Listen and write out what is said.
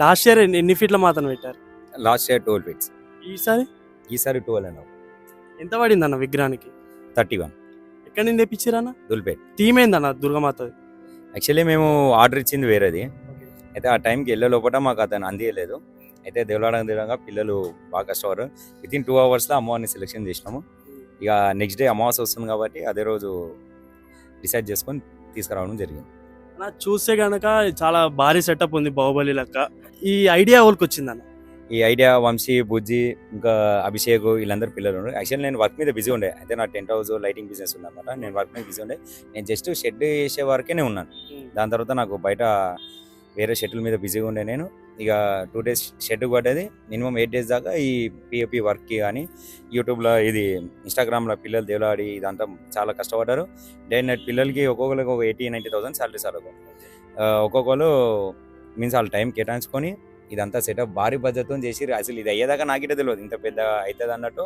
Last year ఎన్ని ఫీట్ల మాత్రం పెట్టారు? లాస్ట్ ఇయర్ 12 ఫీట్స్, ఈసారి ఈసారి 12.5, ఎంత పడిందన్న విగ్రహానికి? 31. ఎక్కడి నుంచి తెప్పించారన్న? దుల్పేట్. థీమ్ ఏందన్న దుర్గమాతది? యాక్చువల్లీ మేము ఆర్డర్ ఇచ్చింది వేరేది, అయితే ఆ టైంకి వెళ్ళే లోపల మాకు అతను అందియలేదు. అయితే దేవులాడంగా పిల్లలు బాగా కష్టపడారు. వితిన్ 2 అవర్స్లో అమ్మవారిని సెలెక్షన్ చేసినాము. ఇక నెక్స్ట్ డే అమావాస్య వస్తుంది కాబట్టి అదే రోజు డిసైడ్ చేసుకొని తీసుకురావడం జరిగింది. అన్న చూస్తే కనుక చాలా భారీ సెటప్ ఉంది బాహుబలి లెక్క. ఈ ఐడియా ఎవరికి వచ్చిందన్న? ఈ ఐడియా వంశీ, బుజ్జి, ఇంకా అభిషేక్ వీళ్ళందరూ పిల్లలు ఉన్నారు. యాక్చువల్లీ నేను వర్క్ మీద బిజీ ఉండే, అయితే నా టెంట్ హౌస్ లైటింగ్ బిజినెస్ ఉందన్నమాట. నేను వర్క్ మీద బిజీ ఉండే, నేను జస్ట్ షెడ్ వేసే వరకే ఉన్నాను. దాని తర్వాత నాకు బయట వేరే షెడ్యూల్ మీద బిజీగా ఉండే. నేను ఇక 2 days షెడ్ పడ్డది, మినిమం 8 days దాకా ఈ పిఎపి వర్క్కి కానీ యూట్యూబ్లో ఇది ఇన్స్టాగ్రామ్లో పిల్లలు దేవులాడి ఇదంతా చాలా కష్టపడ్డారు. డే అండ్ నైట్ పిల్లలకి ఒక్కొక్కరికి ఒక 80,000-90,000 శాలరీస్ వాళ్ళకు. ఒక్కొక్కరు మీన్స్ వాళ్ళ టైం కేటాయించుకొని ఇదంతా సెటప్ భారీ బడ్జెట్తో చేసి, అసలు ఇది అయ్యేదాకా నాకే తెలియదు ఇంత పెద్ద అవుతుంది అన్నట్టు.